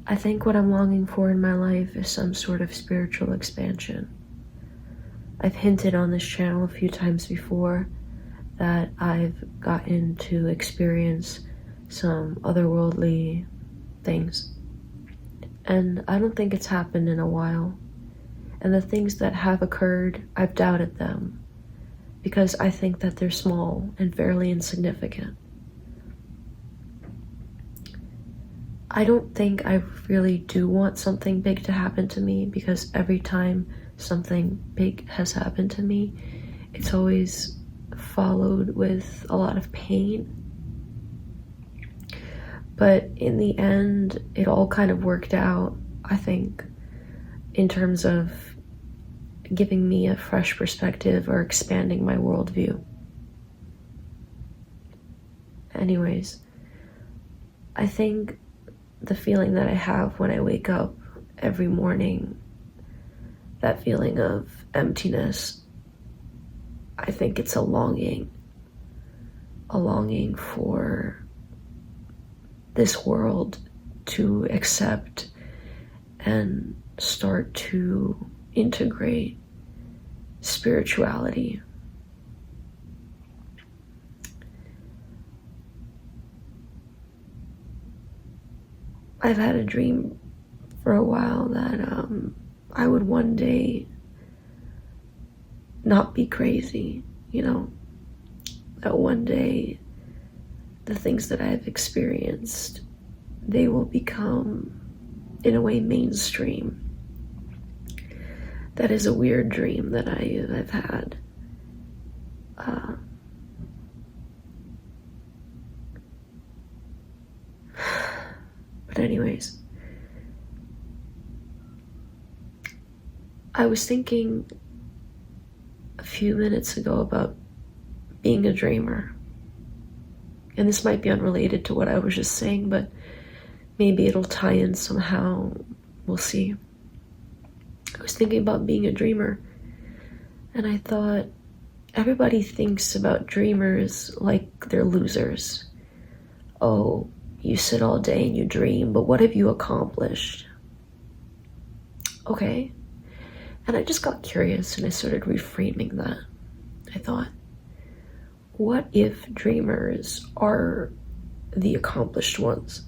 I think what I'm longing for in my life is some sort of spiritual expansion. I've hinted on this channel a few times before that I've gotten to experience some otherworldly things. And I don't think it's happened in a while. And the things that have occurred, I've doubted them because I think that they're small and fairly insignificant. I don't think I really do want something big to happen to me because every time something big has happened to me, it's always followed with a lot of pain. But in the end, it all kind of worked out, I think, in terms of giving me a fresh perspective or expanding my worldview. Anyways, I think the feeling that I have when I wake up every morning, that feeling of emptiness, I think it's a longing for this world to accept and start to integrate spirituality. I've had a dream for a while that I would one day not be crazy, that one day the things that I've experienced, they will become, in a way, mainstream. That is a weird dream that I've had. But anyways, I was thinking a few minutes ago about being a dreamer. And this might be unrelated to what I was just saying, but maybe it'll tie in somehow. We'll see. I was thinking about being a dreamer, and I thought everybody thinks about dreamers like they're losers. Oh, you sit all day and you dream, but what have you accomplished? Okay. And I just got curious and I started reframing that. I thought, what if dreamers are the accomplished ones?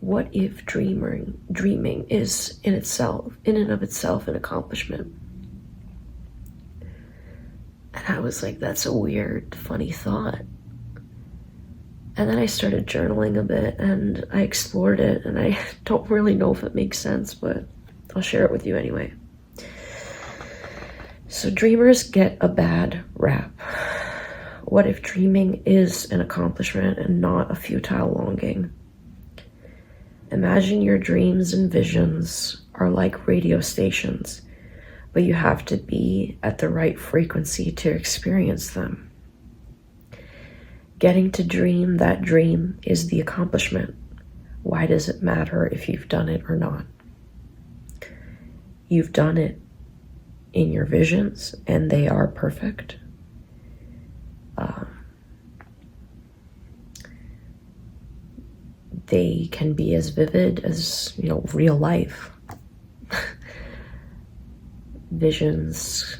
What if dreaming is in and of itself an accomplishment? And I was like, that's a weird, funny thought. And then I started journaling a bit and I explored it, and I don't really know if it makes sense, but I'll share it with you anyway. So dreamers get a bad rap. What if dreaming is an accomplishment and not a futile longing? Imagine your dreams and visions are like radio stations, but you have to be at the right frequency to experience them. Getting to dream that dream is the accomplishment. Why does it matter if you've done it or not? You've done it in your visions, and they are perfect. They can be as vivid as, real life. Visions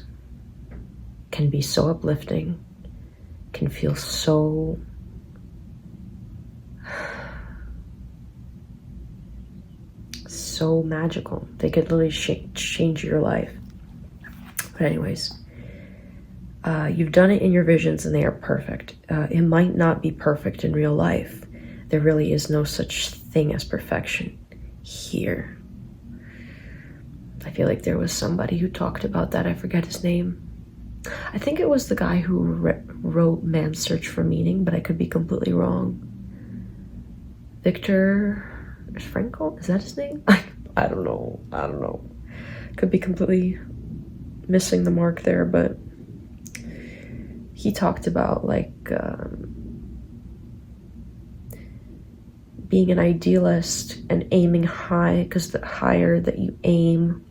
can be so uplifting, can feel so magical. They could literally change your life. But anyways, you've done it in your visions and they are perfect. It might not be perfect in real life. There really is no such thing as perfection here. I feel like there was somebody who talked about that. I forget his name. I think it was the guy who wrote Man's Search for Meaning, but I could be completely wrong. Viktor Frankl? Is that his name? I don't know. Could be completely missing the mark there, but he talked about being an idealist and aiming high, because the higher that you aim,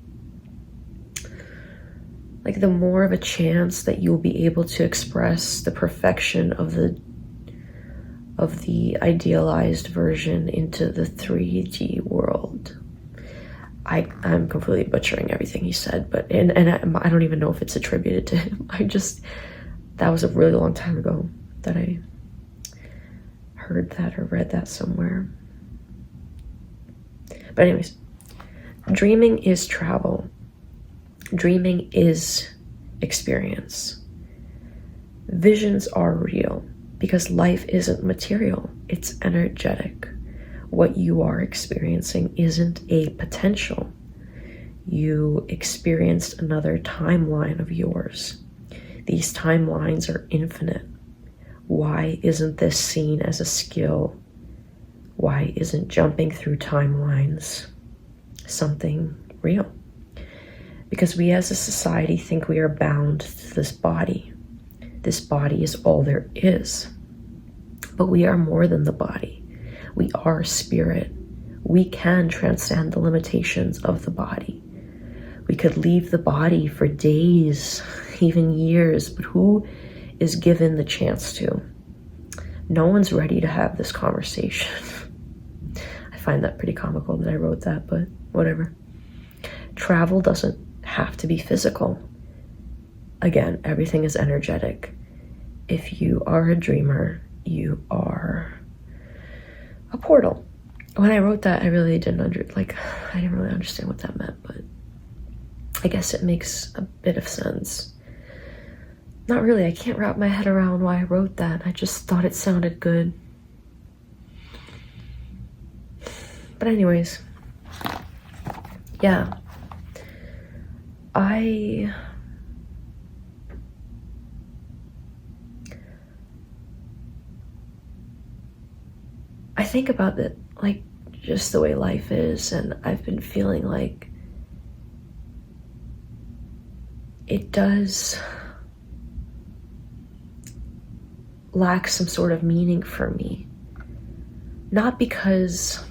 the more of a chance that you'll be able to express the perfection of the idealized version into the 3D world. I'm completely butchering everything he said, but and I don't even know if it's attributed to him. That was a really long time ago that I heard that or read that somewhere. But anyways, dreaming is travel. Dreaming is experience. Visions are real because life isn't material, it's energetic. What you are experiencing isn't a potential. You experienced another timeline of yours. These timelines are infinite. Why isn't this seen as a skill? Why isn't jumping through timelines something real? Because we as a society think we are bound to this body. This body is all there is. But we are more than the body. We are spirit. We can transcend the limitations of the body. We could leave the body for days, even years, but who is given the chance to? No one's ready to have this conversation. I find that pretty comical that I wrote that, but whatever. Travel doesn't have to be physical. Again, everything is energetic. If you are a dreamer, you are a portal. When I wrote that, I really didn't I didn't really understand what that meant, but I guess it makes a bit of sense. Not really, I can't wrap my head around why I wrote that. I just thought it sounded good. But anyways, yeah. I think about it, like, just the way life is, and I've been feeling like it does lack some sort of meaning for me. Not because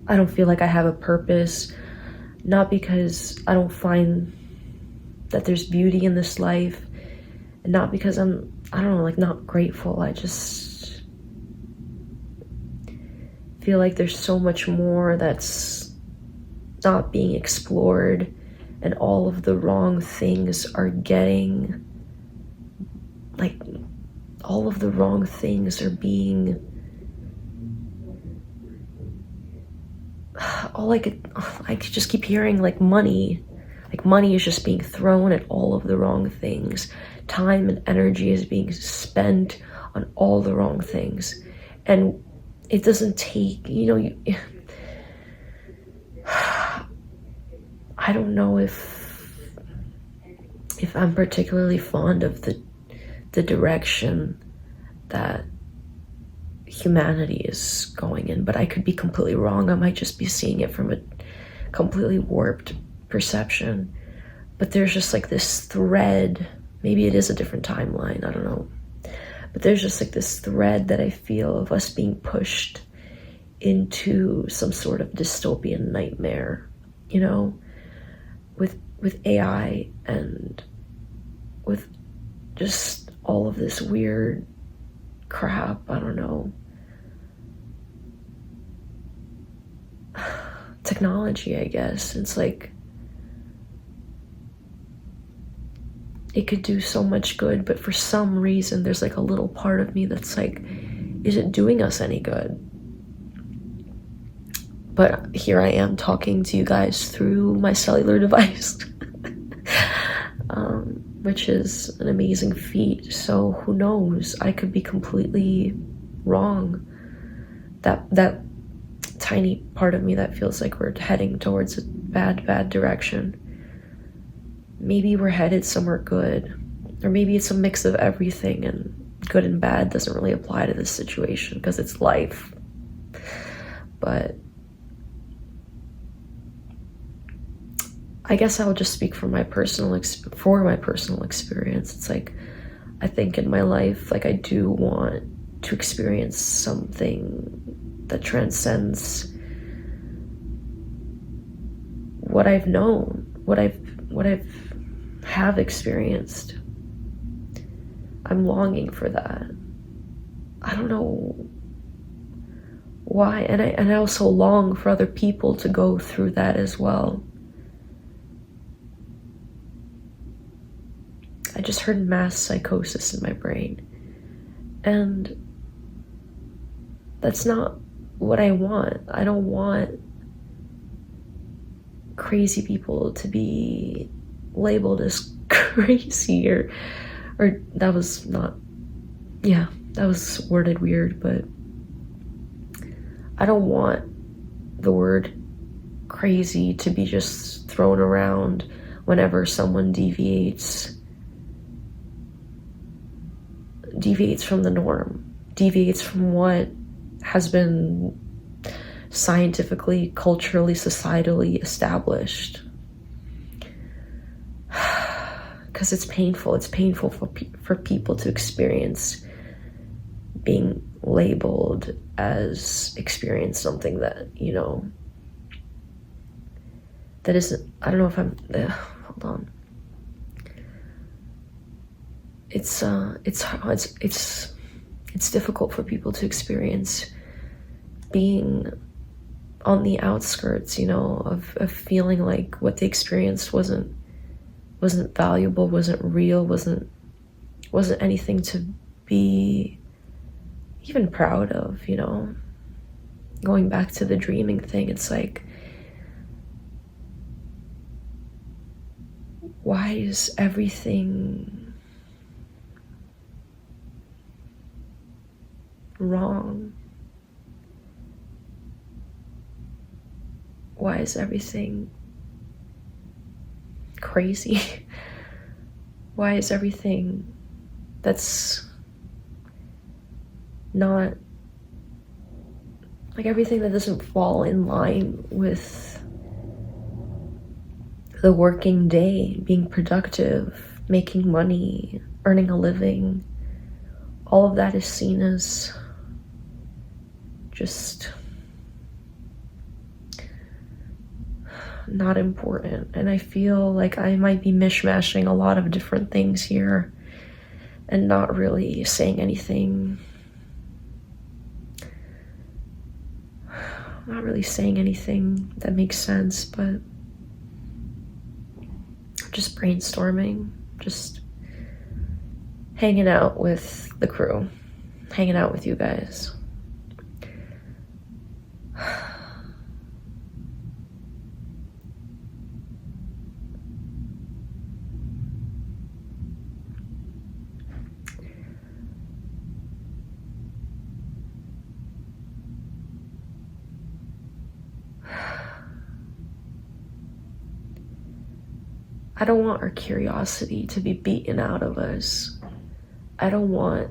I don't feel like I have a purpose, not because I don't find that there's beauty in this life, and not because I don't know, like, not grateful. I just feel like there's so much more that's not being explored, and all of the wrong things are getting, like, all of the wrong things are being, I could just keep hearing, like, money is just being thrown at all of the wrong things. Time and energy is being spent on all the wrong things. And it doesn't take, I don't know if I'm particularly fond of the direction that humanity is going in, but I could be completely wrong. I might just be seeing it from a completely warped perception. But there's just like this thread, maybe it is a different timeline, I don't know, but there's just like this thread that I feel of us being pushed into some sort of dystopian nightmare, with AI and with just all of this weird crap. I don't know, technology, I guess. It's like it could do so much good, but for some reason there's like a little part of me that's like, is it doing us any good? But here I am talking to you guys through my cellular device, which is an amazing feat. So who knows? I could be completely wrong. That tiny part of me that feels like we're heading towards a bad direction. Maybe we're headed somewhere good, or maybe it's a mix of everything, and good and bad doesn't really apply to this situation because it's life. But I guess I'll just speak from my personal experience. It's like, I think in my life, like, I do want to experience something that transcends what I've known, what I've have experienced. I'm longing for that. I don't know why? And I also long for other people to go through that as well. I just heard mass psychosis in my brain. And that's not what I want. I don't want crazy people to be labeled as crazy or that was not, yeah, that was worded weird, but I don't want the word crazy to be just thrown around whenever someone deviates from the norm, deviates from what has been scientifically, culturally, societally established. Because it's painful. It's painful for people to experience being labeled as experience something that, you know, that isn't, I don't know if I'm, hold on. It's difficult for people to experience being on the outskirts, you know, of feeling like what they experienced wasn't valuable, wasn't real, wasn't anything to be even proud of, you know. Going back to the dreaming thing, it's like, why is everything wrong? Why is everything crazy? Why is everything that's not, like, everything that doesn't fall in line with the working day, being productive, making money, earning a living, all of that is seen as just not important. And I feel like I might be mishmashing a lot of different things here and not really saying anything, that makes sense, but just brainstorming, just hanging out with the crew, hanging out with you guys. I don't want our curiosity to be beaten out of us. I don't want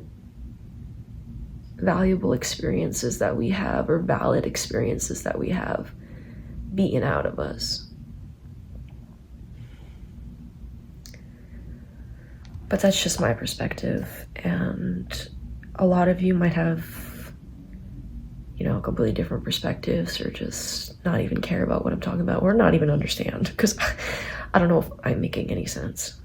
valuable experiences that we have, or valid experiences that we have, beaten out of us. But that's just my perspective, and a lot of you might have, you know, completely different perspectives, or just not even care about what I'm talking about, or not even understand, because I don't know if I'm making any sense.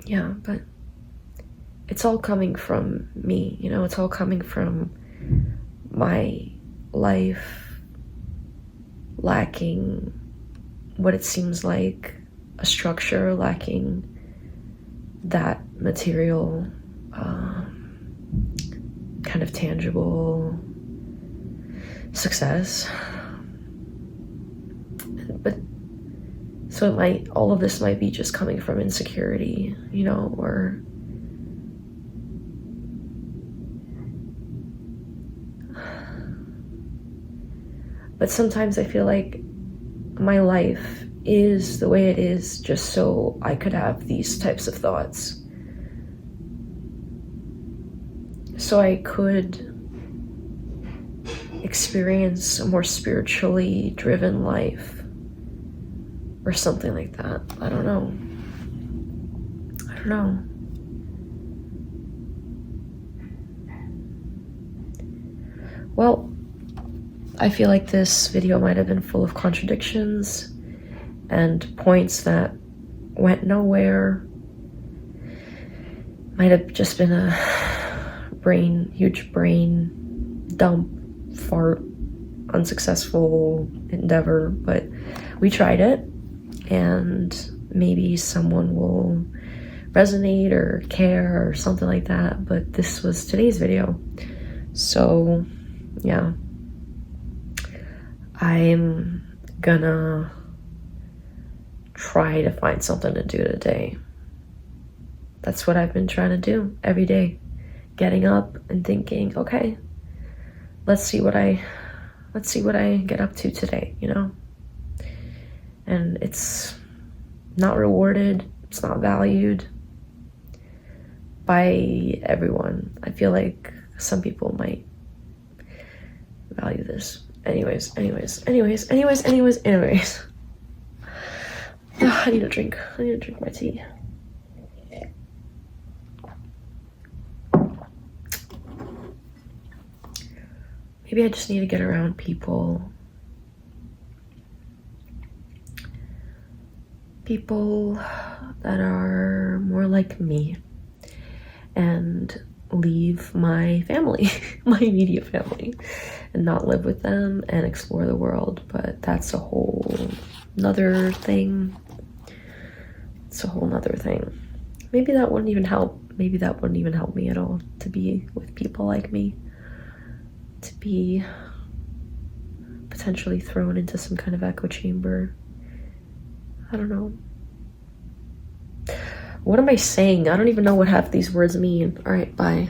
Yeah, but it's all coming from me, you know, it's all coming from my life lacking what it seems like a structure, lacking that material, kind of tangible success. But so all of this might be just coming from insecurity, you know, or but sometimes I feel like my life is the way it is just so I could have these types of thoughts. So I could experience a more spiritually driven life or something like that. I don't know. Well, I feel like this video might have been full of contradictions, and points that went nowhere. Might have just been a huge brain dump, fart, unsuccessful endeavor, but we tried it, and maybe someone will resonate or care or something like that. But this was today's video, so yeah, I'm gonna try to find something to do today. That's what I've been trying to do every day, getting up and thinking, okay, let's see what I get up to today, you know? And it's not rewarded, it's not valued by everyone. I feel like some people might value this. Anyways. I need a drink my tea. Maybe I just need to get around people that are more like me, and leave my family, my immediate family, and not live with them and explore the world. But that's a whole nother thing. It's a whole nother thing. Maybe that wouldn't even help. Maybe that wouldn't even help me at all, to be with people like me, to be potentially thrown into some kind of echo chamber. I don't know. What am I saying? I don't even know what half these words mean. All right, bye.